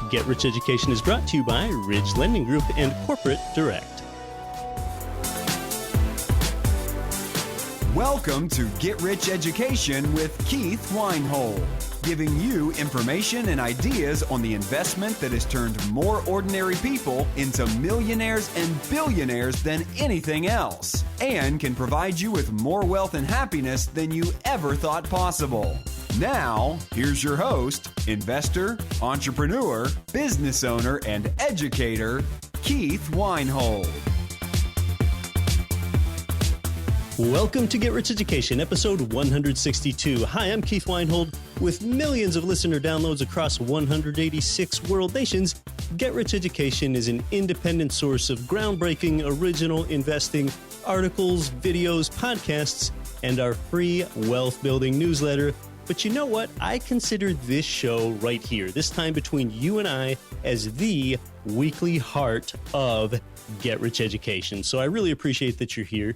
Get Rich Education is brought to you by Ridge Lending Group and Corporate Direct. Welcome to Get Rich Education with Keith Weinhold, giving you information and ideas on the investment that has turned more ordinary people into millionaires and billionaires than anything else, and can provide you with more wealth and happiness than you ever thought possible. Now, here's your host, investor, entrepreneur, business owner, and educator, Keith Weinhold. Welcome to Get Rich Education, episode 162. Hi, I'm Keith Weinhold. With millions of listener downloads across 186 world nations, Get Rich Education is an independent source of groundbreaking, original investing articles, videos, podcasts, and our free wealth building newsletter. But you know what? I consider this show right here, this time between you and I, as the weekly heart of Get Rich Education. So I really appreciate that you're here.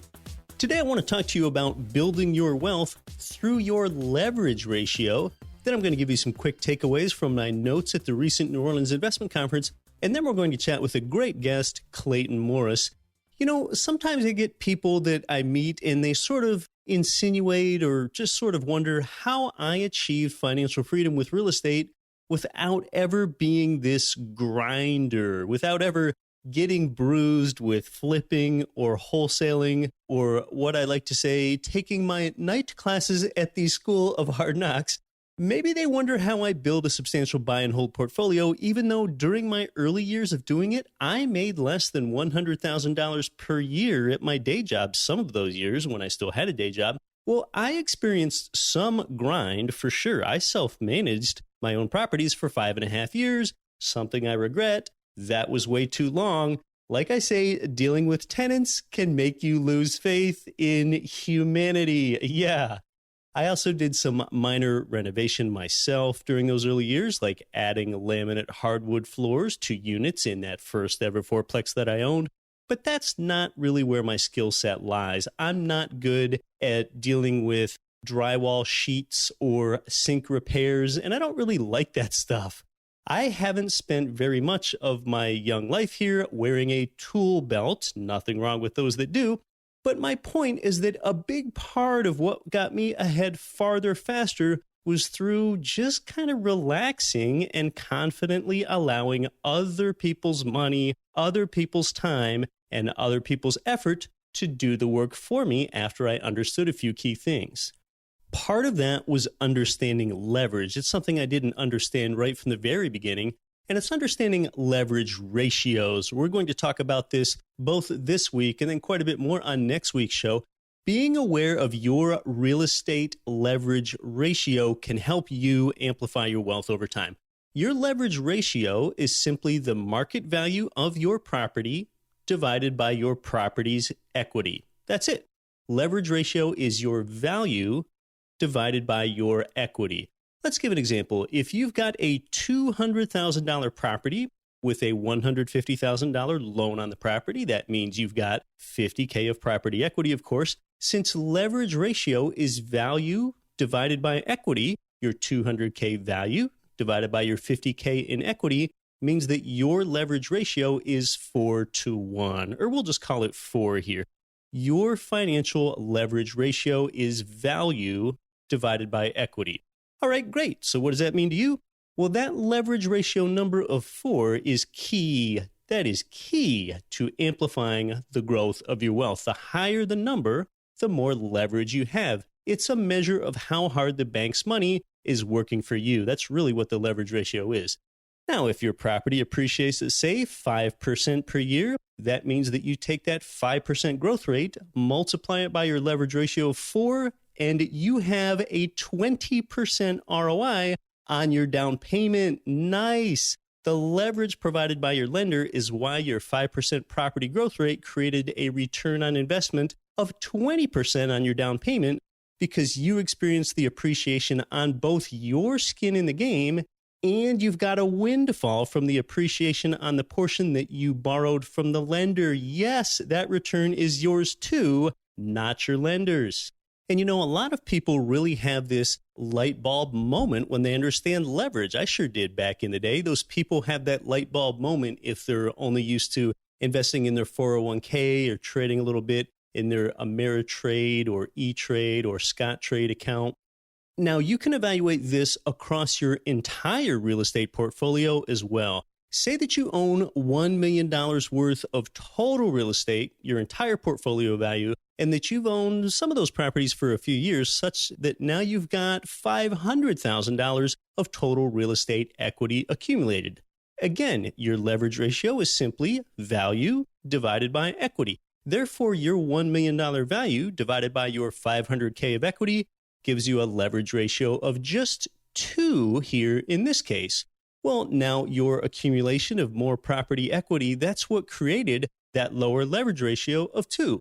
Today, I want to talk to you about building your wealth through your leverage ratio. Then I'm going to give you some quick takeaways from my notes at the recent New Orleans Investment Conference. And then we're going to chat with a great guest, Clayton Morris. You know, sometimes I get people that I meet and they sort of insinuate or just sort of wonder how I achieved financial freedom with real estate without ever being this grinder, without ever getting bruised with flipping or wholesaling, or what I like to say, taking my night classes at the School of Hard Knocks. Maybe they wonder how I build a substantial buy and hold portfolio, even though during my early years of doing it, I made less than $100,000 per year at my day job some of those years when I still had a day job. Well, I experienced some grind for sure. I self-managed my own properties for 5.5 years, something I regret. That was way too long. Like I say, dealing with tenants can make you lose faith in humanity. Yeah. I also did some minor renovation myself during those early years, like adding laminate hardwood floors to units in that first ever fourplex that I owned. But that's not really where my skill set lies. I'm not good at dealing with drywall sheets or sink repairs, and I don't really like that stuff. I haven't spent very much of my young life here wearing a tool belt. Nothing wrong with those that do. But my point is that a big part of what got me ahead farther faster was through just kind of relaxing and confidently allowing other people's money, other people's time, and other people's effort to do the work for me after I understood a few key things. Part of that was understanding leverage. It's something I didn't understand right from the very beginning, and it's understanding leverage ratios. We're going to talk about this both this week and then quite a bit more on next week's show. Being aware of your real estate leverage ratio can help you amplify your wealth over time. Your leverage ratio is simply the market value of your property divided by your property's equity. That's it. Leverage ratio is your value divided by your equity. Let's give an example. If you've got a $200,000 property with a $150,000 loan on the property, that means you've got $50K of property equity, of course. Since leverage ratio is value divided by equity, your $200K value divided by your $50K in equity means that your leverage ratio is 4-to-1, or we'll just call it 4 here. Your financial leverage ratio is value divided by equity. All right, great. So what does that mean to you? Well, that leverage ratio number of 4 is key. That is key to amplifying the growth of your wealth. The higher the number, the more leverage you have. It's a measure of how hard the bank's money is working for you. That's really what the leverage ratio is. Now, if your property appreciates at, say, 5% per year, that means that you take that 5% growth rate, multiply it by your leverage ratio of 4, and you have a 20% ROI on your down payment. Nice. The leverage provided by your lender is why your 5% property growth rate created a return on investment of 20% on your down payment, because you experienced the appreciation on both your skin in the game and you've got a windfall from the appreciation on the portion that you borrowed from the lender. Yes, that return is yours too, not your lender's. And a lot of people really have this light bulb moment when they understand leverage. I sure did back in the day. Those people have that light bulb moment if they're only used to investing in their 401k or trading a little bit in their Ameritrade or E-Trade or Scottrade account. Now, you can evaluate this across your entire real estate portfolio as well. Say that you own $1 million worth of total real estate, your entire portfolio value, and that you've owned some of those properties for a few years, such that now you've got $500,000 of total real estate equity accumulated. Again, your leverage ratio is simply value divided by equity. Therefore, your $1 million value divided by your $500K of equity gives you a leverage ratio of just 2 here in this case. Well, now your accumulation of more property equity, that's what created that lower leverage ratio of 2.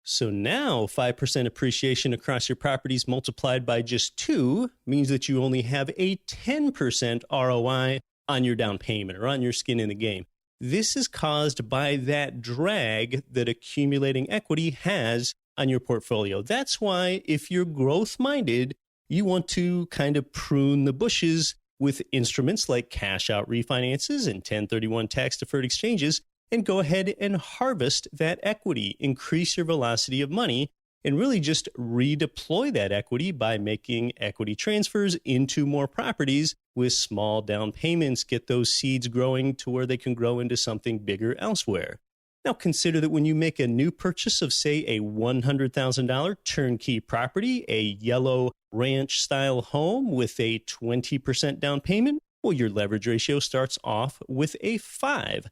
So now 5% appreciation across your properties multiplied by just 2 means that you only have a 10% ROI on your down payment or on your skin in the game. This is caused by that drag that accumulating equity has on your portfolio. That's why if you're growth-minded, you want to kind of prune the bushes with instruments like cash out refinances and 1031 tax-deferred exchanges and go ahead and harvest that equity, increase your velocity of money, and really just redeploy that equity by making equity transfers into more properties with small down payments, get those seeds growing to where they can grow into something bigger elsewhere. Now consider that when you make a new purchase of, say, a $100,000 turnkey property, a yellow ranch-style home with a 20% down payment, well, your leverage ratio starts off with a 5.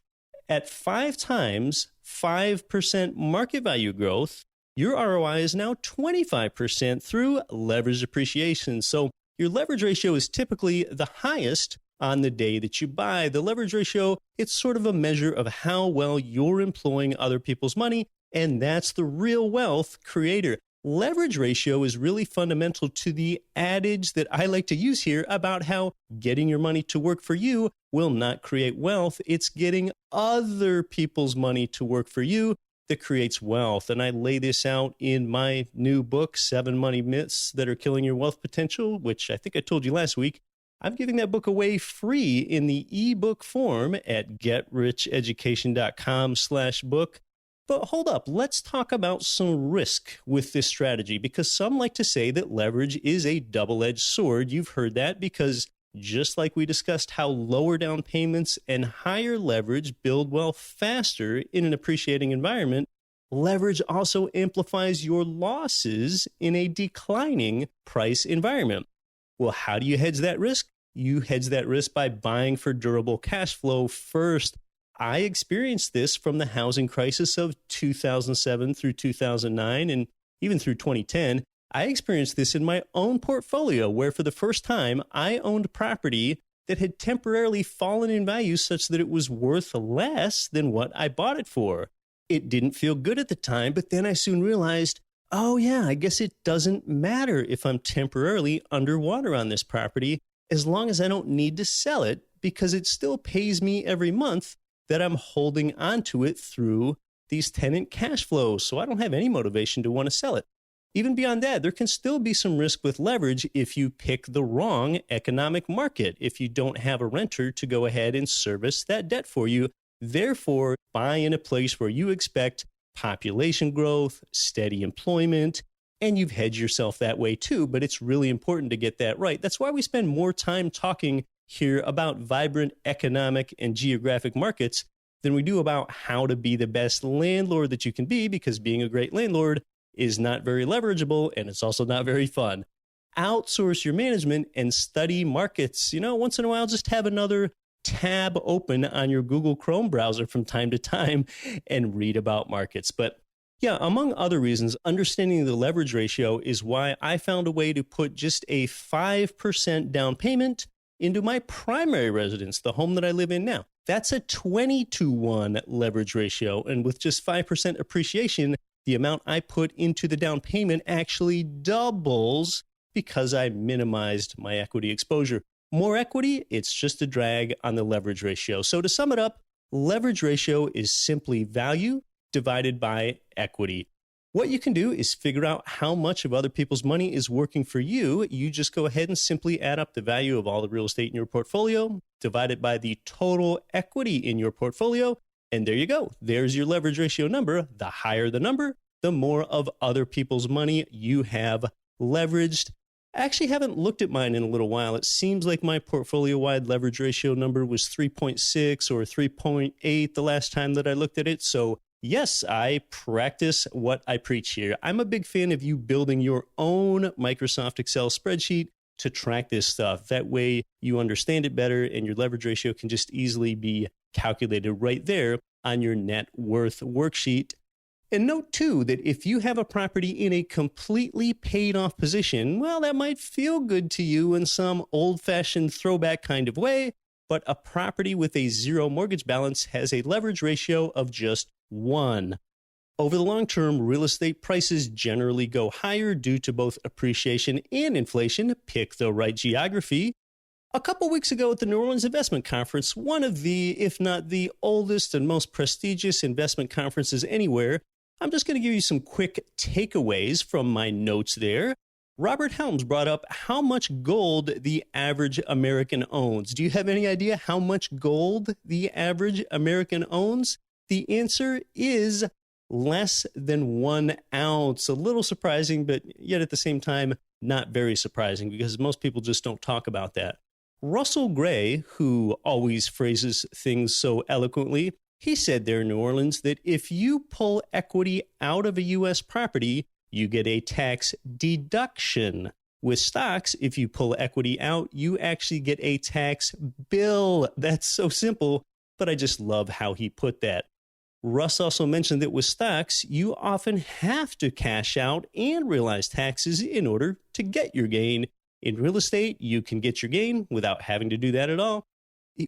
At 5 times 5% market value growth, your ROI is now 25% through leverage appreciation. So your leverage ratio is typically the highest on the day that you buy. The leverage ratio, it's sort of a measure of how well you're employing other people's money, and that's the real wealth creator. Leverage ratio is really fundamental to the adage that I like to use here about how getting your money to work for you will not create wealth. It's getting other people's money to work for you that creates wealth. And I lay this out in my new book, 7 Money Myths That Are Killing Your Wealth Potential, which I think I told you last week. I'm giving that book away free in the ebook form at getricheducation.com/book. But hold up, let's talk about some risk with this strategy, because some like to say that leverage is a double-edged sword. You've heard that because just like we discussed how lower down payments and higher leverage build wealth faster in an appreciating environment, leverage also amplifies your losses in a declining price environment. Well, how do you hedge that risk? You hedge that risk by buying for durable cash flow first. I experienced this from the housing crisis of 2007 through 2009 and even through 2010. I experienced this in my own portfolio where for the first time I owned property that had temporarily fallen in value such that it was worth less than what I bought it for. It didn't feel good at the time, but then I soon realized, oh yeah, I guess it doesn't matter if I'm temporarily underwater on this property as long as I don't need to sell it because it still pays me every month that I'm holding onto it through these tenant cash flows. So I don't have any motivation to want to sell it. Even beyond that, there can still be some risk with leverage if you pick the wrong economic market, if you don't have a renter to go ahead and service that debt for you. Therefore, buy in a place where you expect population growth, steady employment, and you've hedged yourself that way too, but it's really important to get that right. That's why we spend more time talking here about vibrant economic and geographic markets than we do about how to be the best landlord that you can be, because being a great landlord is not very leverageable and it's also not very fun. Outsource your management and study markets. Once in a while, just have another tab open on your Google Chrome browser from time to time and read about markets. But yeah, among other reasons, understanding the leverage ratio is why I found a way to put just a 5% down payment into my primary residence, the home that I live in now. That's a 20-to-1 leverage ratio. And with just 5% appreciation, the amount I put into the down payment actually doubles because I minimized my equity exposure. More equity, it's just a drag on the leverage ratio. So to sum it up, leverage ratio is simply value divided by equity. What you can do is figure out how much of other people's money is working for you. You just go ahead and simply add up the value of all the real estate in your portfolio, divide it by the total equity in your portfolio, and there you go. There's your leverage ratio number. The higher the number, the more of other people's money you have leveraged. I actually haven't looked at mine in a little while. It seems like my portfolio-wide leverage ratio number was 3.6 or 3.8 the last time that I looked at it. So yes, I practice what I preach here. I'm a big fan of you building your own Microsoft Excel spreadsheet to track this stuff. That way you understand it better and your leverage ratio can just easily be calculated right there on your net worth worksheet. And note too that if you have a property in a completely paid off position, well, that might feel good to you in some old-fashioned throwback kind of way, but a property with a zero mortgage balance has a leverage ratio of just 1. Over the long term, real estate prices generally go higher due to both appreciation and inflation. Pick the right geography. A couple weeks ago at the New Orleans Investment Conference, one of the, if not the oldest and most prestigious investment conferences anywhere, I'm just going to give you some quick takeaways from my notes there. Robert Helms brought up how much gold the average American owns. Do you have any idea how much gold the average American owns? The answer is less than 1 ounce. A little surprising, but yet at the same time, not very surprising because most people just don't talk about that. Russell Gray, who always phrases things so eloquently, he said there in New Orleans that if you pull equity out of a U.S. property, you get a tax deduction. With stocks, if you pull equity out, you actually get a tax bill. That's so simple, but I just love how he put that. Russ also mentioned that with stocks, you often have to cash out and realize taxes in order to get your gain. In real estate, you can get your gain without having to do that at all.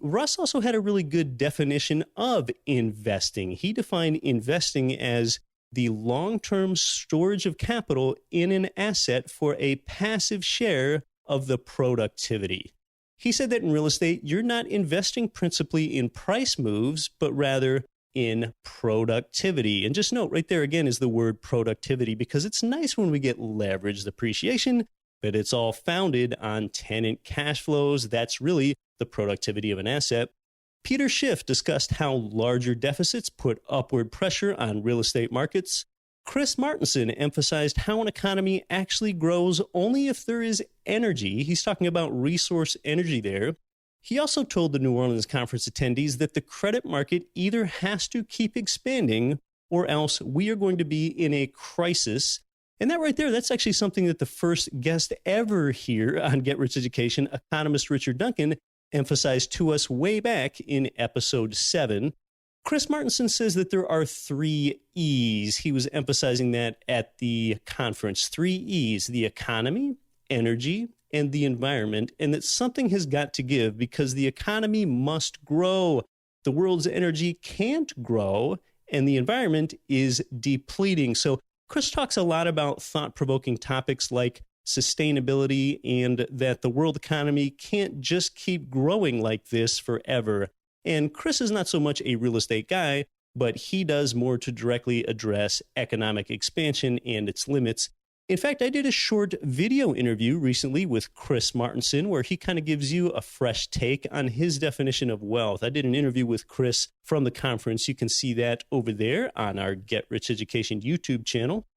Russ also had a really good definition of investing. He defined investing as the long-term storage of capital in an asset for a passive share of the productivity. He said that in real estate, you're not investing principally in price moves, but rather in productivity. And just note right there again is the word productivity because it's nice when we get leveraged appreciation, but it's all founded on tenant cash flows. That's really the productivity of an asset. Peter Schiff discussed how larger deficits put upward pressure on real estate markets. Chris Martenson emphasized how an economy actually grows only if there is energy. He's talking about resource energy there. He also told the New Orleans conference attendees that the credit market either has to keep expanding or else we are going to be in a crisis. And that right there, that's actually something that the first guest ever here on Get Rich Education, economist Richard Duncan, emphasized to us way back in episode 7. Chris Martenson says that there are 3 E's. He was emphasizing that at the conference. 3 E's, the economy, energy, and the environment, and that something has got to give because the economy must grow. The world's energy can't grow, and the environment is depleting. So Chris talks a lot about thought-provoking topics like sustainability and that the world economy can't just keep growing like this forever. And Chris is not so much a real estate guy, but he does more to directly address economic expansion and its limits. In fact, I did a short video interview recently with Chris Martenson where he kind of gives you a fresh take on his definition of wealth. I did an interview with Chris from the conference. You can see that over there on our Get Rich Education YouTube channel.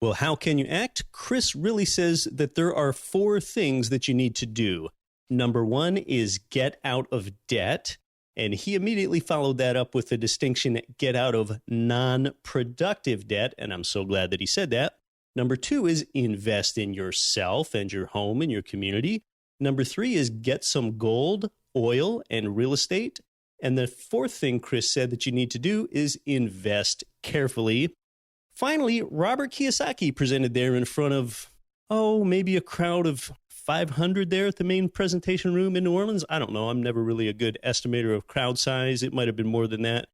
Well, how can you act? Chris really says that there are 4 things that you need to do. Number 1 is get out of debt. And he immediately followed that up with the distinction, get out of non-productive debt. And I'm so glad that he said that. Number 2 is invest in yourself and your home and your community. Number 3 is get some gold, oil, and real estate. And the 4th thing Chris said that you need to do is invest carefully. Finally, Robert Kiyosaki presented there in front of, maybe a crowd of 500 there at the main presentation room in New Orleans. I don't know. I'm never really a good estimator of crowd size. It might have been more than that.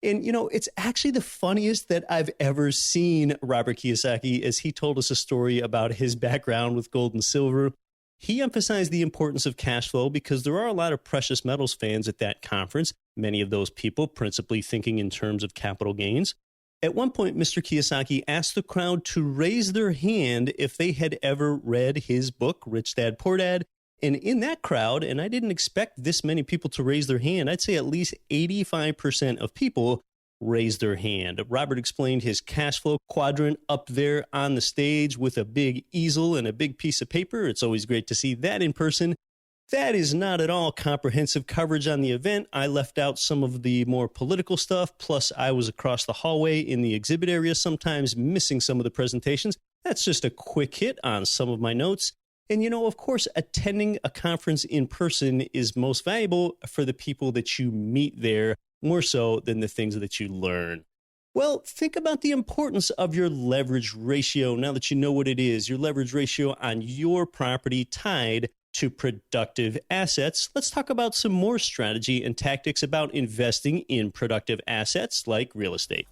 And, it's actually the funniest that I've ever seen Robert Kiyosaki as he told us a story about his background with gold and silver. He emphasized the importance of cash flow because there are a lot of precious metals fans at that conference, many of those people principally thinking in terms of capital gains. At one point, Mr. Kiyosaki asked the crowd to raise their hand if they had ever read his book, Rich Dad, Poor Dad. And in that crowd, and I didn't expect this many people to raise their hand, I'd say at least 85% of people raised their hand. Robert explained his cash flow quadrant up there on the stage with a big easel and a big piece of paper. It's always great to see that in person. That is not at all comprehensive coverage on the event. I left out some of the more political stuff, plus I was across the hallway in the exhibit area, sometimes missing some of the presentations. That's just a quick hit on some of my notes. And, you know, of course, attending a conference in person is most valuable for the people that you meet there, more so than the things that you learn. Well, think about the importance of your leverage ratio now that you know what it is, your leverage ratio on your property tied to productive assets. Let's talk about some more strategy and tactics about investing in productive assets like real estate.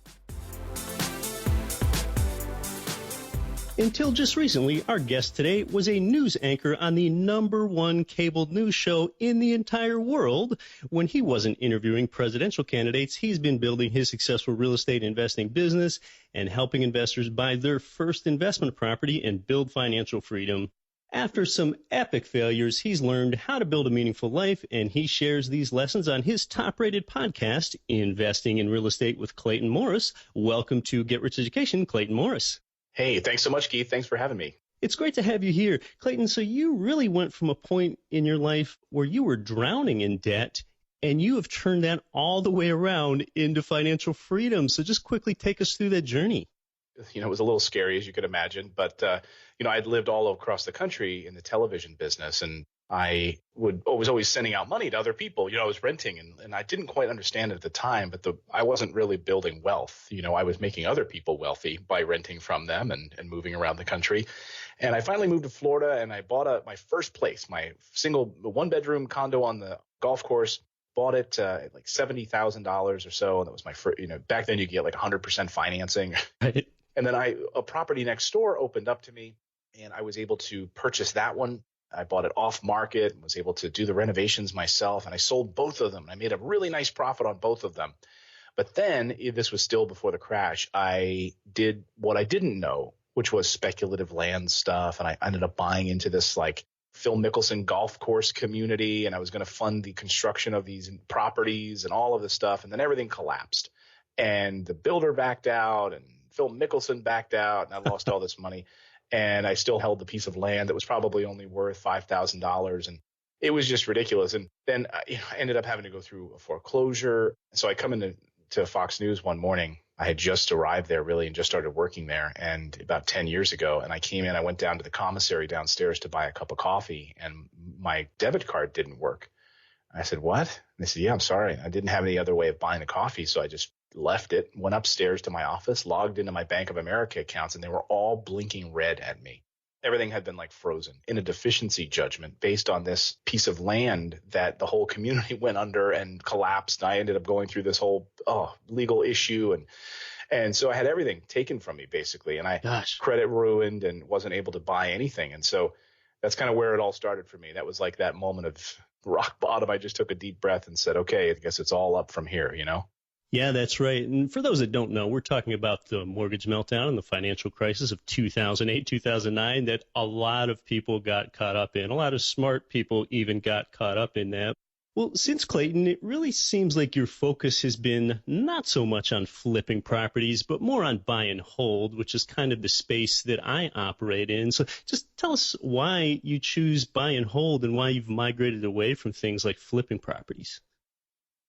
Until just recently, our guest today was a news anchor on the #1 cable news show in the entire world. When he wasn't interviewing presidential candidates, he's been building his successful real estate investing business and helping investors buy their first investment property and build financial freedom. After some epic failures, he's learned how to build a meaningful life, and he shares these lessons on his top-rated podcast, Investing in Real Estate with Clayton Morris. Welcome to Get Rich Education, Clayton Morris. Hey, thanks so much, Keith. Thanks for having me. It's great to have you here. Clayton, so you really went from a point in your life where you were drowning in debt, and you have turned that all the way around into financial freedom. So just quickly take us through that journey. You know, it was a little scary, as you could imagine, but, I'd lived all across the country in the television business, and I was always sending out money to other people. I was renting, and I didn't quite understand it at the time, but I wasn't really building wealth. I was making other people wealthy by renting from them and moving around the country. And I finally moved to Florida, and I bought my first place, my single one-bedroom condo on the golf course. Bought it at like $70,000 or so. And that was my first, back then you could get like 100% financing. Right. And then a property next door opened up to me, and I was able to purchase that one. I bought it off market and was able to do the renovations myself, and I sold both of them. I made a really nice profit on both of them. But then, this was still before the crash, I did what I didn't know, which was speculative land stuff. And I ended up buying into this like Phil Mickelson golf course community, and I was going to fund the construction of these properties and all of this stuff. And then everything collapsed, and the builder backed out, and Phil Mickelson backed out, and I lost all this money. And I still held the piece of land that was probably only worth $5,000. And it was just ridiculous. And then I ended up having to go through a foreclosure. So I come into Fox News one morning. I had just arrived there really and just started working there, and about 10 years ago. And I came in, I went down to the commissary downstairs to buy a cup of coffee, and my debit card didn't work. I said, "What?" And they said, "Yeah, I'm sorry. I didn't have any other way of buying the coffee. So I just left it, went upstairs to my office, logged into my Bank of America accounts, and they were all blinking red at me. Everything had been like frozen in a deficiency judgment based on this piece of land that the whole community went under and collapsed. I ended up going through this whole legal issue, and so I had everything taken from me basically, and credit ruined and wasn't able to buy anything. And so that's kind of where it all started for me. That was like that moment of rock bottom. I just took a deep breath and said, okay, I guess it's all up from here, Yeah, that's right. And for those that don't know, we're talking about the mortgage meltdown and the financial crisis of 2008, 2009 that a lot of people got caught up in. A lot of smart people even got caught up in that. Well, since Clayton, it really seems like your focus has been not so much on flipping properties, but more on buy and hold, which is kind of the space that I operate in. So just tell us why you choose buy and hold and why you've migrated away from things like flipping properties.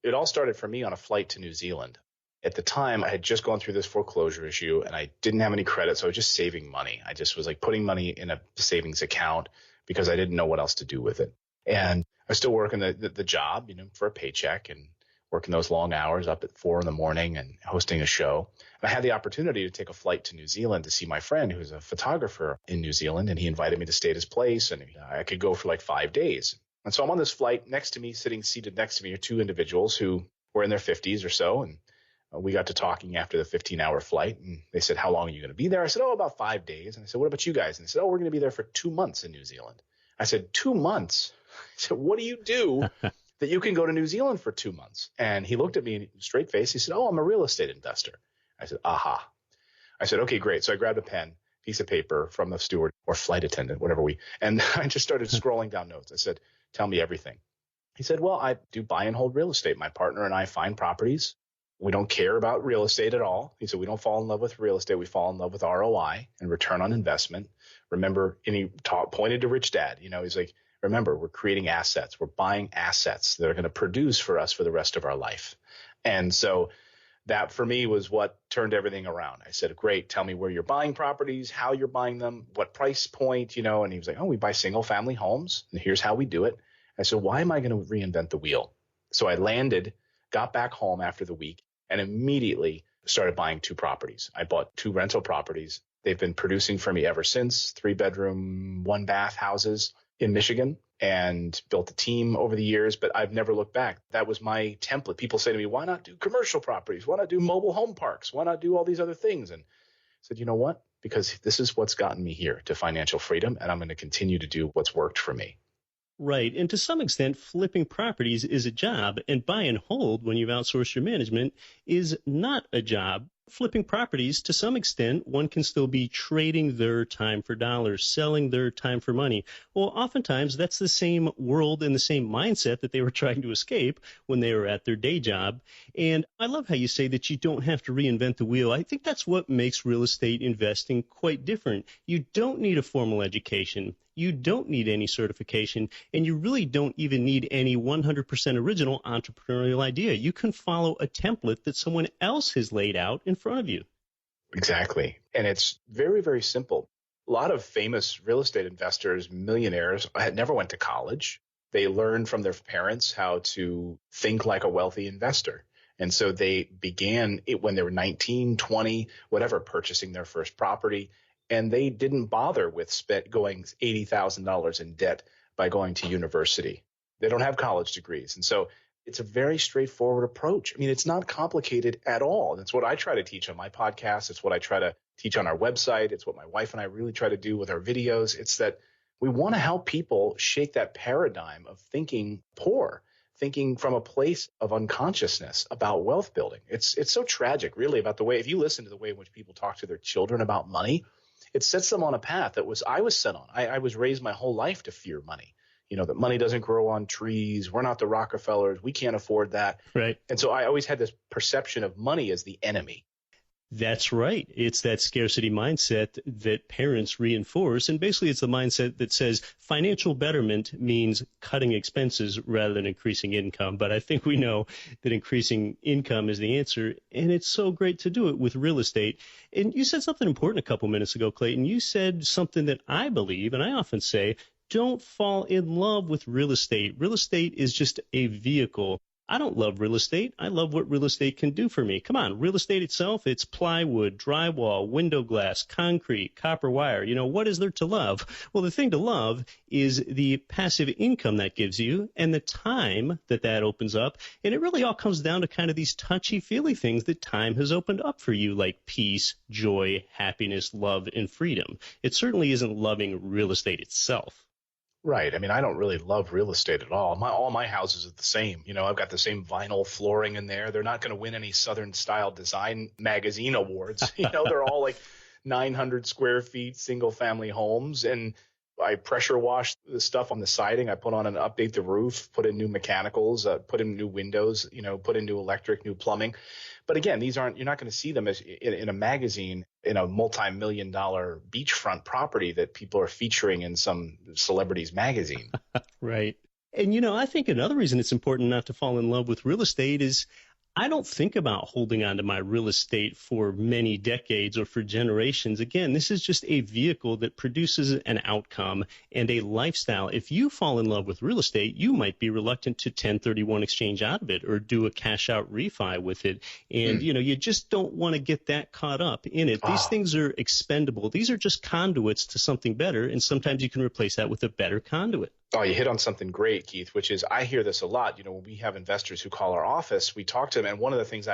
It all started for me on a flight to New Zealand. At the time, I had just gone through this foreclosure issue, and I didn't have any credit, so I was just saving money. I just was like putting money in a savings account because I didn't know what else to do with it. And I was still working the job, for a paycheck, and working those long hours up at 4 a.m. and hosting a show. And I had the opportunity to take a flight to New Zealand to see my friend who's a photographer in New Zealand, and he invited me to stay at his place, and I could go for like 5 days. And so I'm on this flight. Next to me, seated next to me, are two individuals who were in their 50s or so. And we got to talking after the 15-hour flight. And they said, "How long are you going to be there?" I said, "About 5 days." And I said, "What about you guys?" And they said, "We're going to be there for 2 months in New Zealand." I said, 2 months? I said, "What do you do that you can go to New Zealand for 2 months?" And he looked at me straight face. He said, "Oh, I'm a real estate investor." I said, aha. I said, okay, great. So I grabbed a pen, piece of paper from the steward or flight attendant, and I just started scrolling down notes. I said, tell me everything. He said, well, I do buy and hold real estate. My partner and I find properties. We don't care about real estate at all. He said, we don't fall in love with real estate. We fall in love with ROI and return on investment. Remember, and he pointed to Rich Dad. He's like, remember, we're creating assets. We're buying assets that are going to produce for us for the rest of our life. And so that for me was what turned everything around. I said, great, tell me where you're buying properties, how you're buying them, what price point, and he was like, oh, we buy single family homes and here's how we do it. I said, why am I going to reinvent the wheel? So I landed, got back home after the week and immediately started buying 2 properties. I bought 2 rental properties. They've been producing for me ever since, 3-bedroom, 1-bath houses in Michigan, and built a team over the years, but I've never looked back. That was my template. People say to me, why not do commercial properties? Why not do mobile home parks? Why not do all these other things? And I said, you know what? Because this is what's gotten me here to financial freedom, and I'm going to continue to do what's worked for me. Right. And to some extent, flipping properties is a job, and buy and hold when you've outsourced your management is not a job. Flipping properties, to some extent, one can still be trading their time for dollars, selling their time for money. Well, oftentimes that's the same world and the same mindset that they were trying to escape when they were at their day job. And I love how you say that you don't have to reinvent the wheel. I think that's what makes real estate investing quite different. You don't need a formal education. You don't need any certification, and you really don't even need any 100% original entrepreneurial idea. You can follow a template that someone else has laid out in front of you. Exactly. And it's very, very simple. A lot of famous real estate investors, millionaires, had never went to college. They learned from their parents how to think like a wealthy investor. And so they began it when they were 19, 20, whatever, purchasing their first property. And they didn't bother with going $80,000 in debt by going to university. They don't have college degrees. And so it's a very straightforward approach. I mean, it's not complicated at all. That's what I try to teach on my podcast. It's what I try to teach on our website. It's what my wife and I really try to do with our videos. It's that we want to help people shake that paradigm of thinking poor, thinking from a place of unconsciousness about wealth building. It's so tragic, really, about the way, if you listen to the way in which people talk to their children about money, it sets them on a path that I was set on. I was raised my whole life to fear money. That money doesn't grow on trees. We're not the Rockefellers. We can't afford that. Right. And so I always had this perception of money as the enemy. That's right. It's that scarcity mindset that parents reinforce. And basically, it's the mindset that says financial betterment means cutting expenses rather than increasing income. But I think we know that increasing income is the answer. And it's so great to do it with real estate. And you said something important a couple minutes ago, Clayton. You said something that I believe, and I often say, don't fall in love with real estate. Real estate is just a vehicle. I don't love real estate. I love what real estate can do for me. Come on, real estate itself, it's plywood, drywall, window glass, concrete, copper wire. What is there to love? Well, the thing to love is the passive income that gives you and the time that opens up. And it really all comes down to kind of these touchy-feely things that time has opened up for you, like peace, joy, happiness, love, and freedom. It certainly isn't loving real estate itself. Right. I mean, I don't really love real estate at all. All my houses are the same. I've got the same vinyl flooring in there. They're not going to win any Southern Style Design Magazine awards. They're all like 900 square feet, single family homes. And I pressure wash the stuff on the siding. I put on and update the roof, put in new mechanicals, put in new windows, put in new electric, new plumbing. But again, you're not going to see them as in a magazine, in a multi-million-dollar beachfront property that people are featuring in some celebrity's magazine. Right. And, I think another reason it's important not to fall in love with real estate is I don't think about holding on to my real estate for many decades or for generations. Again, this is just a vehicle that produces an outcome and a lifestyle. If you fall in love with real estate, you might be reluctant to 1031 exchange out of it or do a cash out refi with it. And, you just don't want to get that caught up in it. These things are expendable. These are just conduits to something better. And sometimes you can replace that with a better conduit. Oh, you hit on something great, Keith, which is I hear this a lot. When we have investors who call our office, we talk to them. And one of the things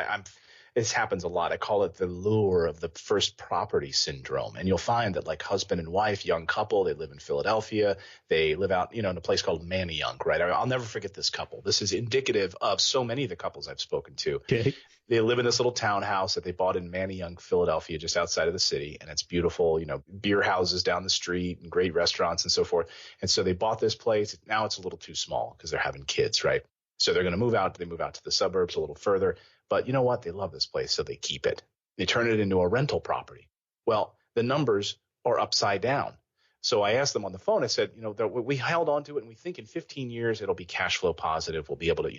this happens a lot. I call it the lure of the first property syndrome. And you'll find that like husband and wife, young couple, they live in Philadelphia. They live out, in a place called Manayunk, right? I'll never forget this couple. This is indicative of so many of the couples I've spoken to. Okay. They live in this little townhouse that they bought in Manayunk, Philadelphia, just outside of the city. And it's beautiful, beer houses down the street and great restaurants and so forth. And so they bought this place. Now it's a little too small because they're having kids, right? So they're going to move out. They move out to the suburbs a little further. But you know what? They love this place, so they keep it. They turn it into a rental property. Well, the numbers are upside down. So I asked them on the phone, I said, we held on to it and we think in 15 years it'll be cash flow positive. We'll be able to,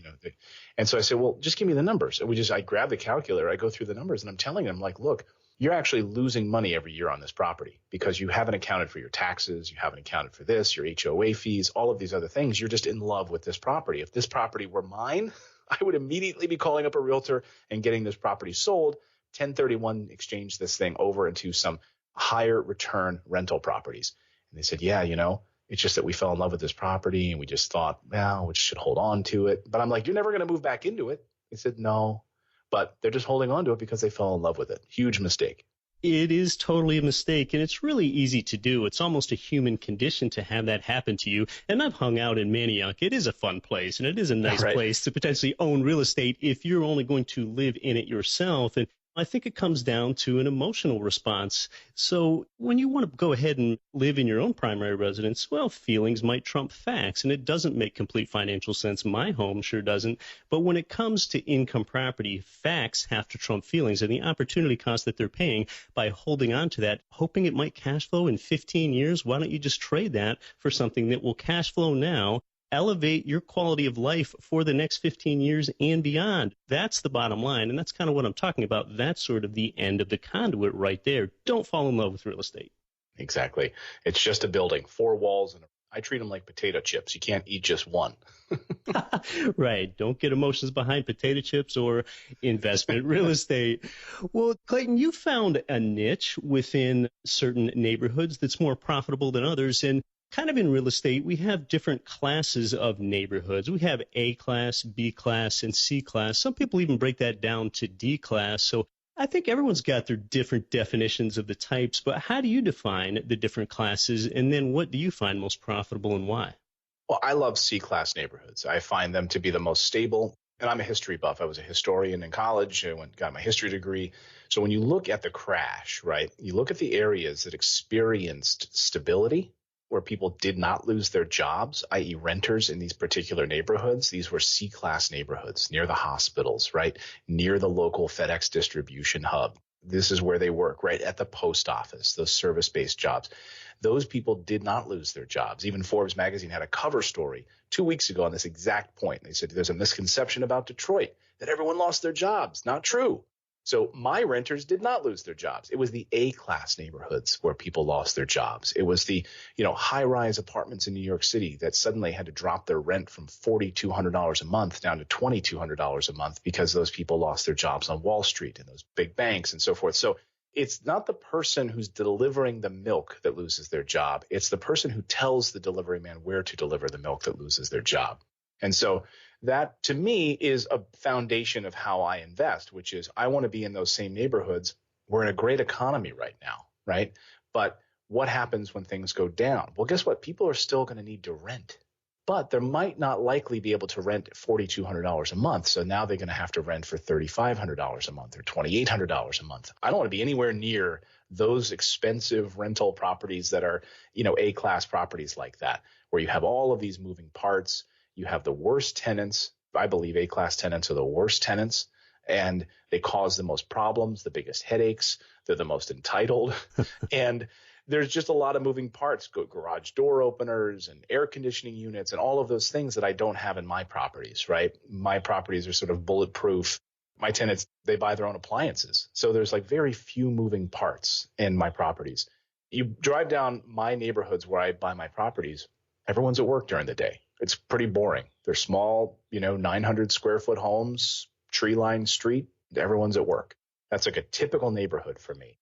and so I said, well, just give me the numbers. And I grab the calculator, I go through the numbers and I'm telling them like, look, you're actually losing money every year on this property because you haven't accounted for your taxes. You haven't accounted for this, your HOA fees, all of these other things. You're just in love with this property. If this property were mine, I would immediately be calling up a realtor and getting this property sold, 1031 exchange this thing over into some higher return rental properties. And they said, yeah, it's just that we fell in love with this property and we just thought, well, we should hold on to it. But I'm like, you're never going to move back into it. They said, no, but they're just holding on to it because they fell in love with it. Huge mistake. It is totally a mistake, and it's really easy to do. It's almost a human condition to have that happen to you. And I've hung out in Manayunk. It is a fun place, and it is a nice place to potentially own real estate if you're only going to live in it yourself. And I think it comes down to an emotional response. So when you want to go ahead and live in your own primary residence, well, feelings might trump facts, and it doesn't make complete financial sense. My home sure doesn't. But when it comes to income property, facts have to trump feelings, and the opportunity cost that they're paying by holding on to that, hoping it might cash flow in 15 years, why don't you just trade that for something that will cash flow now, elevate your quality of life for the next 15 years and beyond? That's the bottom line, and that's kind of what I'm talking about. That's sort of the end of the conduit right there. Don't fall in love with real estate. Exactly. It's just a building, 4 walls, and I treat them like potato chips. You can't eat just one. Right. Don't get emotions behind potato chips or investment real estate. Well, Clayton, you found a niche within certain neighborhoods that's more profitable than others, and kind of in real estate, we have different classes of neighborhoods. We have A class, B class, and C class. Some people even break that down to D class. So I think everyone's got their different definitions of the types, but how do you define the different classes? And then what do you find most profitable and why? Well, I love C class neighborhoods. I find them to be the most stable. And I'm a history buff. I was a historian in college. I got my history degree. So when you look at the crash, right, you look at the areas that experienced stability, where people did not lose their jobs, i.e. renters in these particular neighborhoods. These were C-class neighborhoods near the hospitals, right? Near the local FedEx distribution hub. This is where they work, right? At the post office, those service-based jobs. Those people did not lose their jobs. Even Forbes magazine had a cover story 2 weeks ago on this exact point. They said there's a misconception about Detroit that everyone lost their jobs. Not true. So my renters did not lose their jobs. It was the A-class neighborhoods where people lost their jobs. It was the, high-rise apartments in New York City that suddenly had to drop their rent from $4,200 a month down to $2,200 a month because those people lost their jobs on Wall Street and those big banks and so forth. So it's not the person who's delivering the milk that loses their job. It's the person who tells the delivery man where to deliver the milk that loses their job. And so that, to me, is a foundation of how I invest, which is I want to be in those same neighborhoods. We're in a great economy right now, right? But what happens when things go down? Well, guess what? People are still going to need to rent, but they might not likely be able to rent $4,200 a month. So now they're going to have to rent for $3,500 a month or $2,800 a month. I don't want to be anywhere near those expensive rental properties that are, A-class properties like that, where you have all of these moving parts. You have the worst tenants. I believe A-class tenants are the worst tenants, and they cause the most problems, the biggest headaches. They're the most entitled. And there's just a lot of moving parts, garage door openers and air conditioning units and all of those things that I don't have in my properties, right? My properties are sort of bulletproof. My tenants, they buy their own appliances. So there's like very few moving parts in my properties. You drive down my neighborhoods where I buy my properties, everyone's at work during the day. It's pretty boring. They're small, 900 square foot homes, tree-lined street. Everyone's at work. That's like a typical neighborhood for me.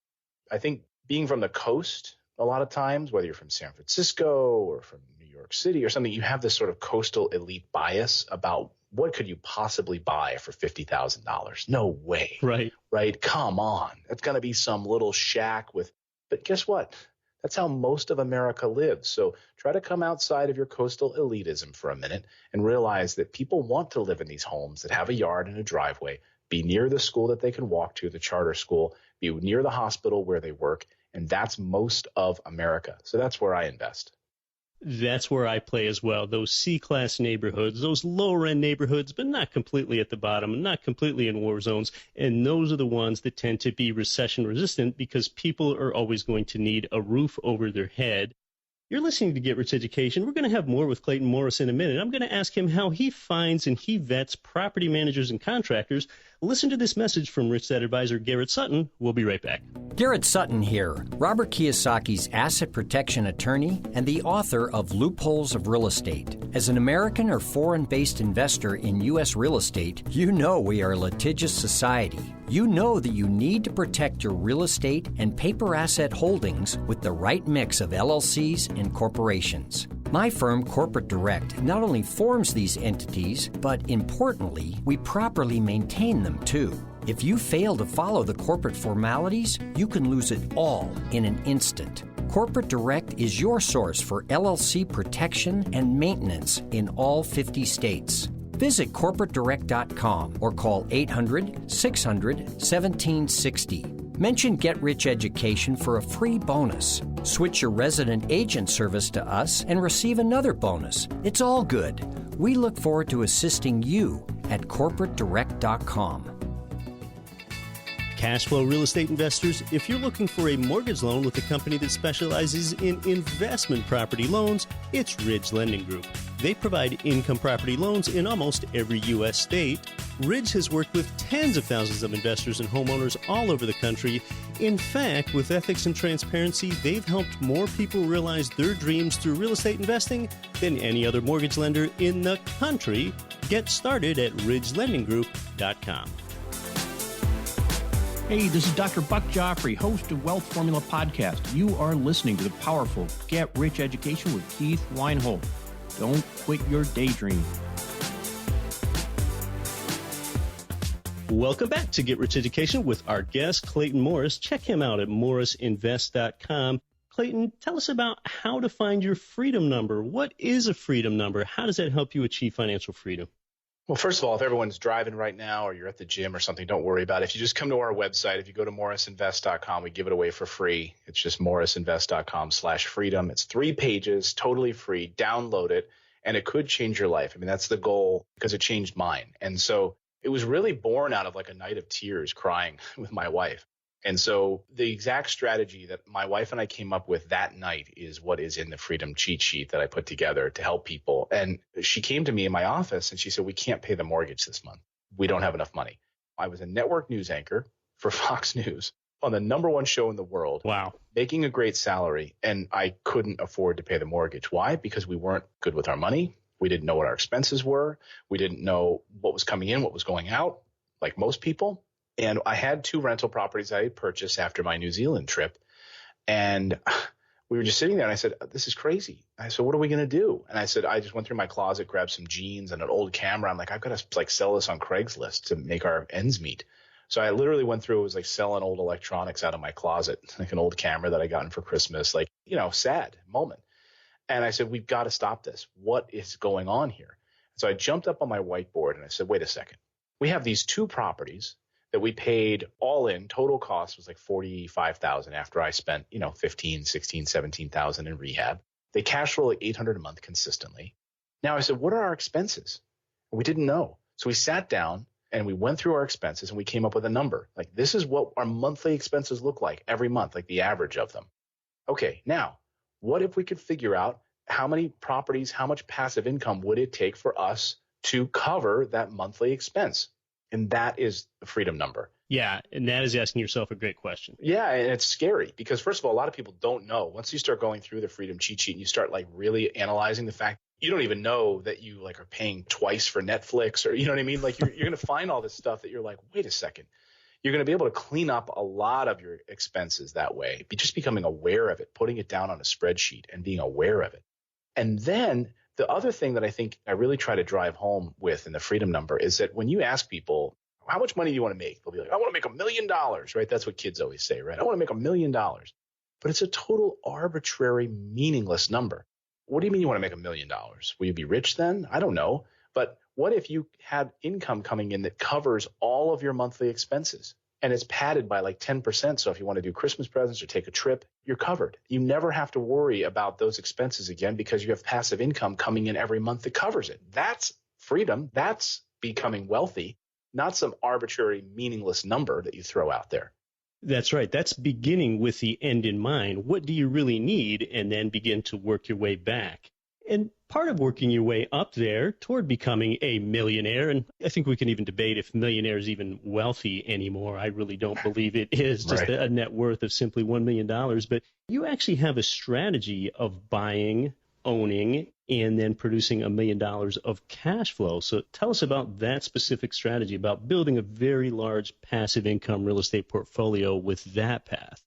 I think being from the coast, a lot of times, whether you're from San Francisco or from New York City or something, you have this sort of coastal elite bias about what could you possibly buy for $50,000? No way. Right. right? Come on. That's going to be some little shack but guess what? That's how most of America lives. So try to come outside of your coastal elitism for a minute and realize that people want to live in these homes that have a yard and a driveway, be near the school that they can walk to, the charter school, be near the hospital where they work. And that's most of America. So that's where I invest. That's where I play as well. Those C-class neighborhoods, those lower-end neighborhoods, but not completely at the bottom, not completely in war zones. And those are the ones that tend to be recession-resistant because people are always going to need a roof over their head. You're listening to Get Rich Education. We're going to have more with Clayton Morris in a minute. I'm going to ask him how he finds and he vets property managers and contractors. Listen to this message from Rich Dad Advisor Garrett Sutton. We'll be right back. Garrett Sutton here, Robert Kiyosaki's asset protection attorney and the author of Loopholes of Real Estate. As an American or foreign-based investor in U.S. real estate, you know we are a litigious society. You know that you need to protect your real estate and paper asset holdings with the right mix of LLCs and corporations. My firm, Corporate Direct, not only forms these entities, but importantly, we properly maintain them too. If you fail to follow the corporate formalities, you can lose it all in an instant. Corporate Direct is your source for LLC protection and maintenance in all 50 states. Visit corporatedirect.com or call 800-600-1760. Mention Get Rich Education for a free bonus. Switch your resident agent service to us and receive another bonus. It's all good. We look forward to assisting you at corporatedirect.com. Cash flow real estate investors, if you're looking for a mortgage loan with a company that specializes in investment property loans, it's Ridge Lending Group. They provide income property loans in almost every U.S. state. Ridge has worked with tens of thousands of investors and homeowners all over the country. In fact, with ethics and transparency, they've helped more people realize their dreams through real estate investing than any other mortgage lender in the country. Get started at ridgelendinggroup.com. Hey, this is Dr. Buck Joffrey, host of Wealth Formula Podcast. You are listening to the powerful Get Rich Education with Keith Weinhold. Don't quit your daydream. Welcome back to Get Rich Education with our guest, Clayton Morris. Check him out at morrisinvest.com. Clayton, tell us about how to find your freedom number. What is a freedom number? How does that help you achieve financial freedom? Well, first of all, if everyone's driving right now or you're at the gym or something, don't worry about it. If you just come to our website, if you go to morrisinvest.com, we give it away for free. It's just morrisinvest.com/freedom. It's 3 pages, totally free. Download it, and it could change your life. I mean, that's the goal because it changed mine. And so it was really born out of like a night of tears crying with my wife. And so the exact strategy that my wife and I came up with that night is what is in the Freedom cheat sheet that I put together to help people. And she came to me in my office and she said, we can't pay the mortgage this month. We don't have enough money. I was a network news anchor for Fox News on the #1 show in the world. Wow. Making a great salary. And I couldn't afford to pay the mortgage. Why? Because we weren't good with our money. We didn't know what our expenses were. We didn't know what was coming in, what was going out, like most people. And I had 2 rental properties I had purchased after my New Zealand trip. And we were just sitting there and I said, this is crazy. I said, what are we going to do? And I said, I just went through my closet, grabbed some jeans and an old camera. I'm like, I've got to like sell this on Craigslist to make our ends meet. So I literally went through, it was like selling old electronics out of my closet, like an old camera that I gotten for Christmas, like, sad moment. And I said, we've got to stop this. What is going on here? So I jumped up on my whiteboard and I said, wait a second. We have these 2 properties that we paid all in. Total cost was like $45,000 after I spent, $15,000, $16,000, $17,000 in rehab. They cash flow like $800 a month consistently. Now I said, what are our expenses? And we didn't know. So we sat down and we went through our expenses and we came up with a number. Like, this is what our monthly expenses look like every month, like the average of them. Okay, now what if we could figure out how many properties, how much passive income would it take for us to cover that monthly expense? And that is the freedom number. Yeah, and that is asking yourself a great question. Yeah, and it's scary because, first of all, a lot of people don't know. Once you start going through the freedom cheat sheet and you start like really analyzing the fact, you don't even know that you like are paying twice for Netflix or, you know what I mean? Like you're going to find all this stuff that you're like, wait a second. You're going to be able to clean up a lot of your expenses that way. Just becoming aware of it, putting it down on a spreadsheet and being aware of it. And then the other thing that I think I really try to drive home with in the freedom number is that when you ask people, how much money do you want to make? They'll be like, I want to make $1 million, right? That's what kids always say, right? I want to make $1 million. But it's a total arbitrary, meaningless number. What do you mean you want to make $1 million? Will you be rich then? I don't know. But what if you had income coming in that covers all of your monthly expenses and it's padded by like 10%? So if you want to do Christmas presents or take a trip, you're covered. You never have to worry about those expenses again because you have passive income coming in every month that covers it. That's freedom. That's becoming wealthy, not some arbitrary, meaningless number that you throw out there. That's right. That's beginning with the end in mind. What do you really need? And then begin to work your way back. And part of working your way up there toward becoming a millionaire, and I think we can even debate if millionaire is even wealthy anymore. I really don't believe it is just Right. a net worth of simply $1 million. But you actually have a strategy of buying, owning, and then producing $1 million of cash flow. So tell us about that specific strategy, about building a very large passive income real estate portfolio with that path.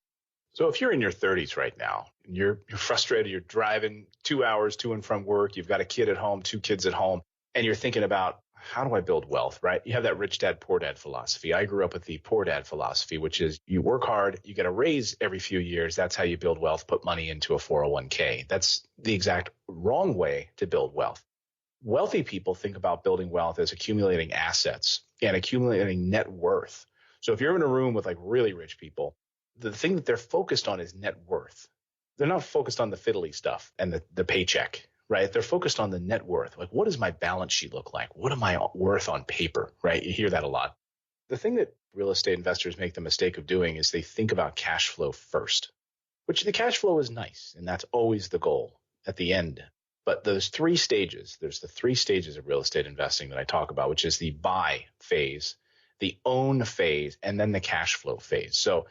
So if you're in your 30s right now, and you're frustrated, you're driving 2 hours to and from work, you've got a kid at home, 2 kids at home, and you're thinking about, how do I build wealth, right? You have that rich dad, poor dad philosophy. I grew up with the poor dad philosophy, which is you work hard, you get a raise every few years. That's how you build wealth, put money into a 401k. That's the exact wrong way to build wealth. Wealthy people think about building wealth as accumulating assets and accumulating net worth. So if you're in a room with like really rich people, the thing that they're focused on is net worth. They're not focused on the fiddly stuff and the paycheck, right? They're focused on the net worth. Like, what does my balance sheet look like? What am I worth on paper, right? You hear that a lot. The thing that real estate investors make the mistake of doing is they think about cash flow first, which the cash flow is nice. And that's always the goal at the end. But there's the 3 stages of real estate investing that I talk about, which is the buy phase, the own phase, and then the cash flow phase. So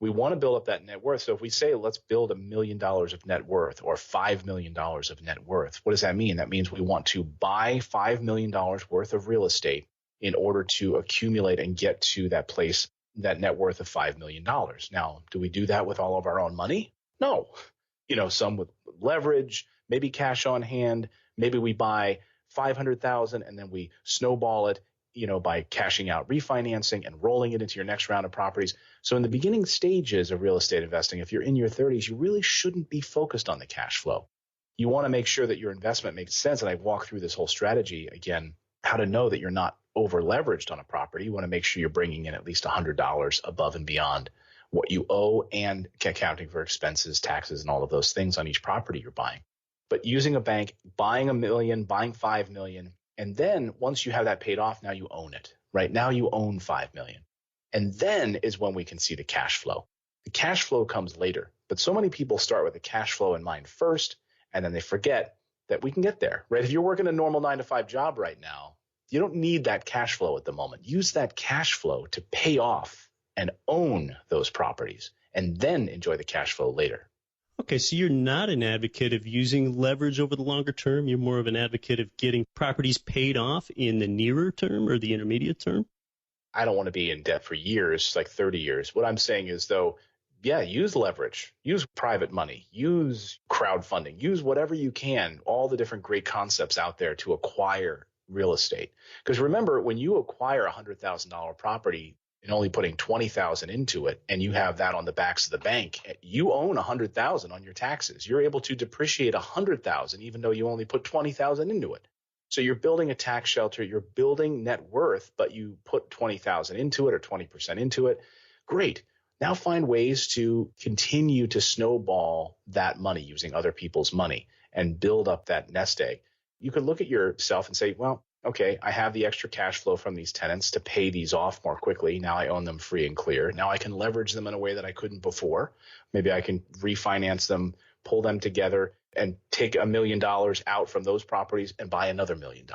we want to build up that net worth. So if we say, let's build $1 million of net worth or $5 million of net worth, what does that mean? That means we want to buy $5 million worth of real estate in order to accumulate and get to that place, that net worth of $5 million. Now, do we do that with all of our own money? No. Some with leverage, maybe cash on hand. Maybe we buy 500,000 and then we snowball it, by cashing out, refinancing, and rolling it into your next round of properties. So in the beginning stages of real estate investing, if you're in your 30s, you really shouldn't be focused on the cash flow. You want to make sure that your investment makes sense. And I walk through this whole strategy again, how to know that you're not over leveraged on a property. You want to make sure you're bringing in at least $100 above and beyond what you owe and accounting for expenses, taxes, and all of those things on each property you're buying. But using a bank, buying $1 million, buying $5 million, and then once you have that paid off, now you own it, right? Now you own $5 million. And then is when we can see the cash flow. The cash flow comes later, but so many people start with the cash flow in mind first, and then they forget that we can get there, right? If you're working a normal 9-to-5 job right now, you don't need that cash flow at the moment. Use that cash flow to pay off and own those properties, and then enjoy the cash flow later. Okay, so you're not an advocate of using leverage over the longer term. You're more of an advocate of getting properties paid off in the nearer term or the intermediate term? I don't want to be in debt for years, like 30 years. What I'm saying is, though, use leverage, use private money, use crowdfunding, use whatever you can, all the different great concepts out there to acquire real estate. Because remember, when you acquire a $100,000 property, and only putting $20,000 into it, and you have that on the backs of the bank, you own $100,000 on your taxes. You're able to depreciate $100,000 even though you only put $20,000 into it. So you're building a tax shelter, you're building net worth, but you put $20,000 into it or 20% into it. Great. Now find ways to continue to snowball that money using other people's money and build up that nest egg. You could look at yourself and say, well, okay, I have the extra cash flow from these tenants to pay these off more quickly. Now I own them free and clear. Now I can leverage them in a way that I couldn't before. Maybe I can refinance them, pull them together, and take $1 million out from those properties and buy another $1 million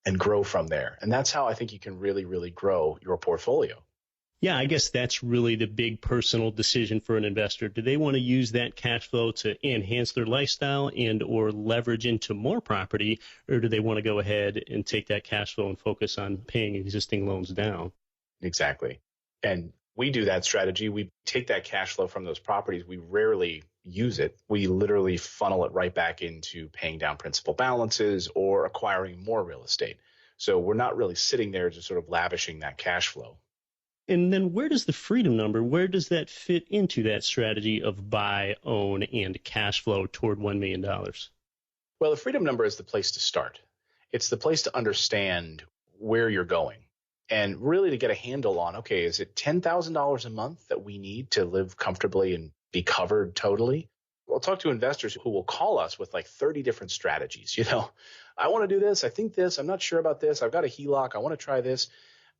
and grow from there. And that's how I think you can really, really grow your portfolio. Yeah, I guess that's really the big personal decision for an investor. Do they want to use that cash flow to enhance their lifestyle and or leverage into more property, or do they want to go ahead and take that cash flow and focus on paying existing loans down? Exactly. And we do that strategy. We take that cash flow from those properties. We rarely use it. We literally funnel it right back into paying down principal balances or acquiring more real estate. So we're not really sitting there just sort of lavishing that cash flow. And then where does the freedom number, where does that fit into that strategy of buy, own, and cash flow toward $1 million? Well, the freedom number is the place to start. It's the place to understand where you're going and really to get a handle on, okay, is it $10,000 a month that we need to live comfortably and be covered totally? We'll talk to investors who will call us with like 30 different strategies. I want to do this. I think this. I'm not sure about this. I've got a HELOC. I want to try this.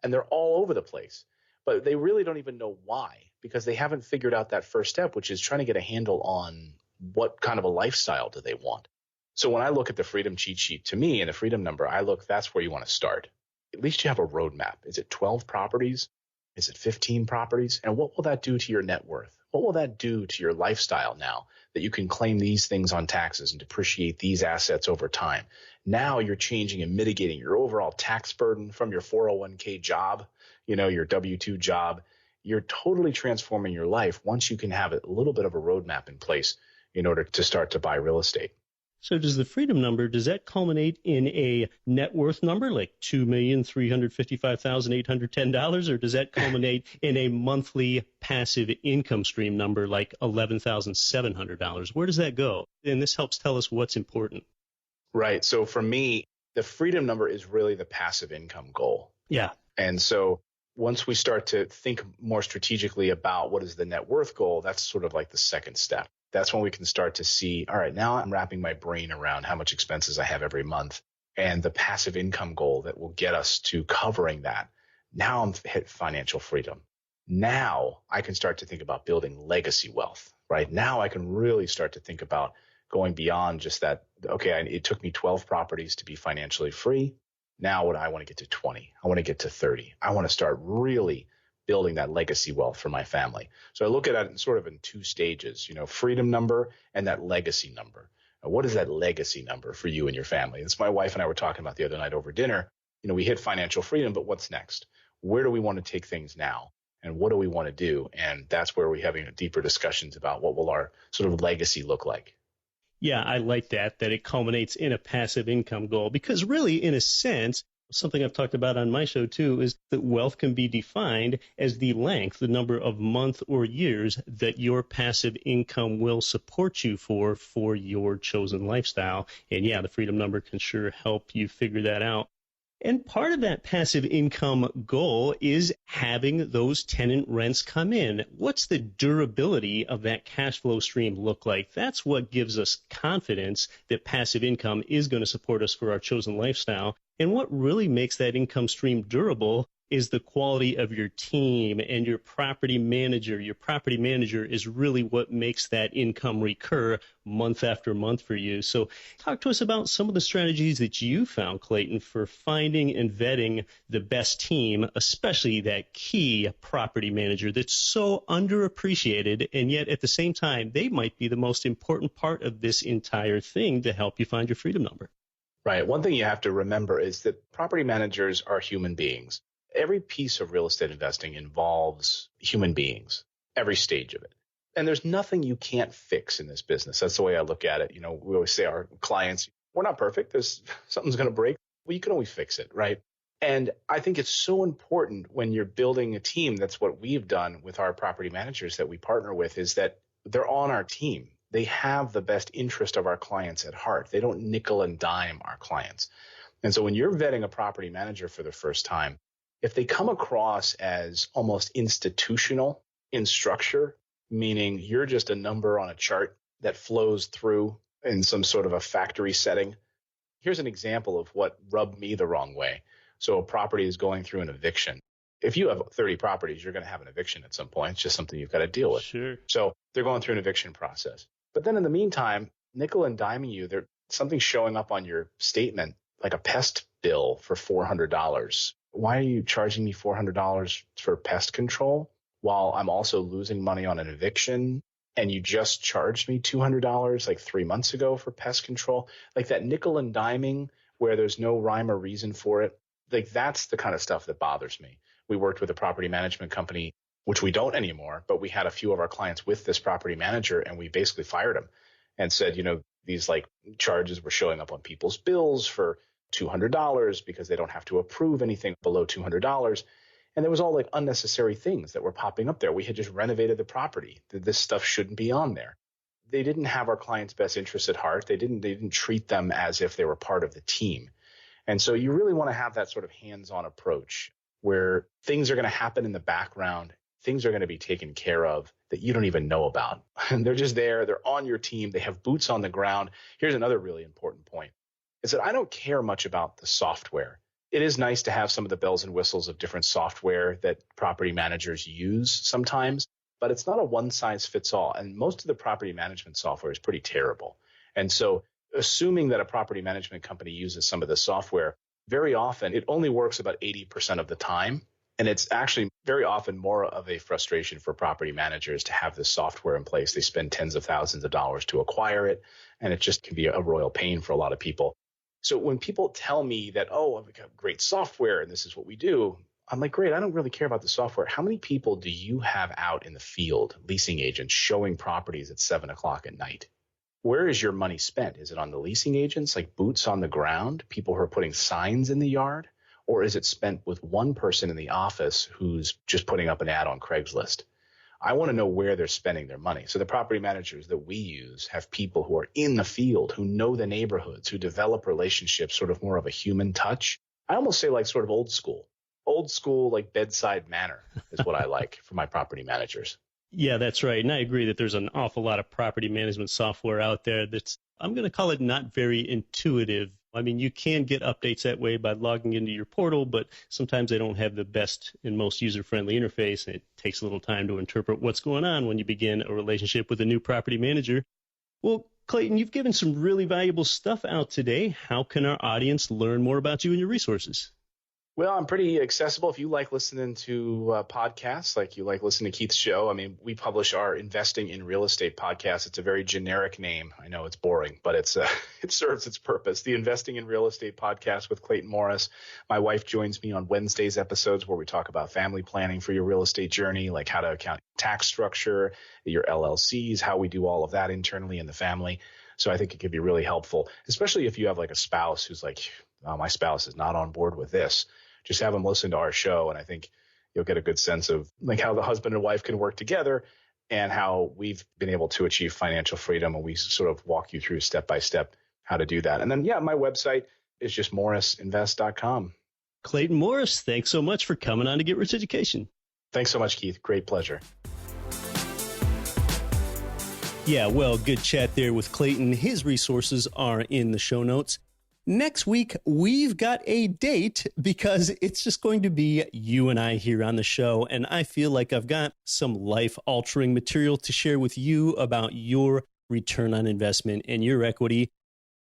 And they're all over the place. But they really don't even know why, because they haven't figured out that first step, which is trying to get a handle on what kind of a lifestyle do they want. So when I look at the freedom cheat sheet, to me, and the freedom number, that's where you want to start. At least you have a roadmap. Is it 12 properties? Is it 15 properties? And what will that do to your net worth? What will that do to your lifestyle now that you can claim these things on taxes and depreciate these assets over time? Now you're changing and mitigating your overall tax burden from your 401k job, your W-2 job. You're totally transforming your life once you can have a little bit of a roadmap in place in order to start to buy real estate. So does the freedom number, does that culminate in a net worth number like $2,355,810, or does that culminate in a monthly passive income stream number like $11,700? Where does that go? And this helps tell us what's important. Right. So for me, the freedom number is really the passive income goal. Yeah. And so once we start to think more strategically about what is the net worth goal, that's sort of like the second step. That's when we can start to see, all right, now I'm wrapping my brain around how much expenses I have every month and the passive income goal that will get us to covering that. Now I'm hit financial freedom. Now I can start to think about building legacy wealth, right? Now I can really start to think about going beyond just that, okay, it took me 12 properties to be financially free. Now I want to get to 20. I want to get to 30. I want to start really building that legacy wealth for my family. So I look at it sort of in two stages, freedom number and that legacy number. Now, what is that legacy number for you and your family? It's my wife and I were talking about the other night over dinner. We hit financial freedom, but what's next? Where do we want to take things now? And what do we want to do? And that's where we're having deeper discussions about what will our sort of legacy look like. Yeah, I like that it culminates in a passive income goal, because really, in a sense, something I've talked about on my show too is that wealth can be defined as the length, the number of months or years that your passive income will support you for your chosen lifestyle. And yeah, the freedom number can sure help you figure that out. And part of that passive income goal is having those tenant rents come in. What's the durability of that cash flow stream look like? That's what gives us confidence that passive income is going to support us for our chosen lifestyle. And what really makes that income stream durable is the quality of your team and your property manager. Your property manager is really what makes that income recur month after month for you. So talk to us about some of the strategies that you found, Clayton, for finding and vetting the best team, especially that key property manager that's so underappreciated, and yet at the same time, they might be the most important part of this entire thing to help you find your freedom number. Right. One thing you have to remember is that property managers are human beings. Every piece of real estate investing involves human beings, every stage of it. And there's nothing you can't fix in this business. That's the way I look at it. We always say our clients, we're not perfect. Something's going to break. Well, you can always fix it, right? And I think it's so important when you're building a team. That's what we've done with our property managers that we partner with, is that they're on our team. They have the best interest of our clients at heart. They don't nickel and dime our clients. And so when you're vetting a property manager for the first time, if they come across as almost institutional in structure, meaning you're just a number on a chart that flows through in some sort of a factory setting. Here's an example of what rubbed me the wrong way. So a property is going through an eviction. If you have 30 properties, you're going to have an eviction at some point. It's just something you've got to deal with. Sure. So they're going through an eviction process. But then in the meantime, nickel and diming you, something's showing up on your statement, like a pest bill for $400. Why are you charging me $400 for pest control while I'm also losing money on an eviction? And you just charged me $200 like 3 months ago for pest control. Like that nickel and diming where there's no rhyme or reason for it. Like that's the kind of stuff that bothers me. We worked with a property management company, which we don't anymore, but we had a few of our clients with this property manager, and we basically fired him and said, these like charges were showing up on people's bills for $200 because they don't have to approve anything below $200. And there was all like unnecessary things that were popping up there. We had just renovated the property. This stuff shouldn't be on there. They didn't have our clients' best interests at heart. They didn't treat them as if they were part of the team. And so you really want to have that sort of hands-on approach where things are going to happen in the background. Things are going to be taken care of that you don't even know about. And they're just there. They're on your team. They have boots on the ground. Here's another really important point is that I don't care much about the software. It is nice to have some of the bells and whistles of different software that property managers use sometimes, but it's not a one size fits all. And most of the property management software is pretty terrible. And so assuming that a property management company uses some of the software, very often it only works about 80% of the time. And it's actually very often more of a frustration for property managers to have this software in place. They spend tens of thousands of dollars to acquire it, and it just can be a royal pain for a lot of people. So when people tell me that, oh, I've got great software and this is what we do, I'm like, great, I don't really care about the software. How many people do you have out in the field, leasing agents, showing properties at 7 o'clock at night? Where is your money spent? Is it on the leasing agents, like boots on the ground, people who are putting signs in the yard? Or is it spent with one person in the office who's just putting up an ad on Craigslist? I want to know where they're spending their money. So the property managers that we use have people who are in the field, who know the neighborhoods, who develop relationships, sort of more of a human touch. I almost say like sort of old school, like bedside manner is what I like for my property managers. Yeah, that's right. And I agree that there's an awful lot of property management software out there that's, I'm going to call it not very intuitive. I mean, you can get updates that way by logging into your portal, but sometimes they don't have the best and most user-friendly interface, and it takes a little time to interpret what's going on when you begin a relationship with a new property manager. Well, Clayton, you've given some really valuable stuff out today. How can our audience learn more about you and your resources? Well, I'm pretty accessible. If you like listening to podcasts, like you like listening to Keith's show, I mean, we publish our Investing in Real Estate podcast. It's a very generic name. I know it's boring, but it serves its purpose. The Investing in Real Estate podcast with Clayton Morris. My wife joins me on Wednesdays episodes where we talk about family planning for your real estate journey, like how to account tax structure, your LLCs, how we do all of that internally in the family. So I think it could be really helpful, especially if you have like a spouse who's like, oh, my spouse is not on board with this. Just have them listen to our show, and I think you'll get a good sense of like how the husband and wife can work together and how we've been able to achieve financial freedom. And we sort of walk you through step by step how to do that. And then, yeah, my website is just morrisinvest.com. Clayton Morris, thanks so much for coming on to Get Rich Education. Thanks so much, Keith. Great pleasure. Yeah, well, good chat there with Clayton. His resources are in the show notes. Next week, we've got a date because it's just going to be you and I here on the show. And I feel like I've got some life-altering material to share with you about your return on investment and your equity.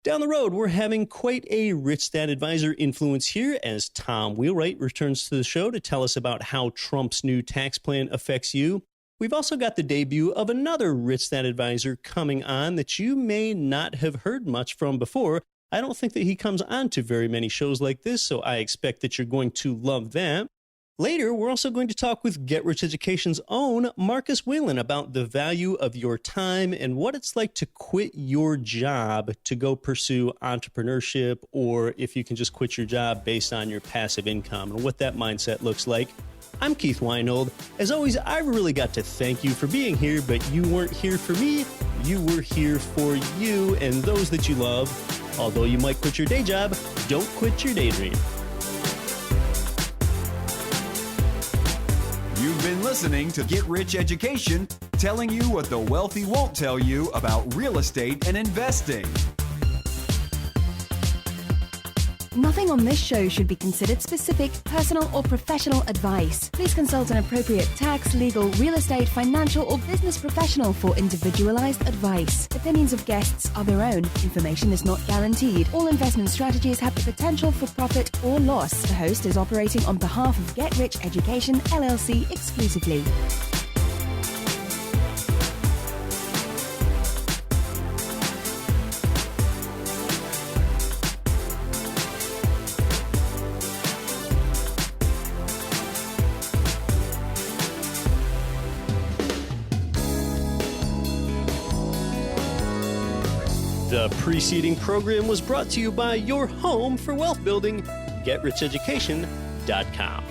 Down the road, we're having quite a Rich Dad Advisor influence here as Tom Wheelwright returns to the show to tell us about how Trump's new tax plan affects you. We've also got the debut of another Rich Dad Advisor coming on that you may not have heard much from before. I don't think that he comes on to very many shows like this, so I expect that you're going to love that. Later, we're also going to talk with Get Rich Education's own Marcus Whalen about the value of your time and what it's like to quit your job to go pursue entrepreneurship, or if you can just quit your job based on your passive income and what that mindset looks like. I'm Keith Weinhold. As always, I really got to thank you for being here, but you weren't here for me. You were here for you and those that you love. Although you might quit your day job, don't quit your daydream. You've been listening to Get Rich Education, telling you what the wealthy won't tell you about real estate and investing. Nothing on this show should be considered specific, personal, or professional advice. Please consult an appropriate tax, legal, real estate, financial, or business professional for individualized advice. Opinions of guests are their own. Information is not guaranteed. All investment strategies have the potential for profit or loss. The host is operating on behalf of Get Rich Education, LLC exclusively. The preceding program was brought to you by your home for wealth building, GetRichEducation.com.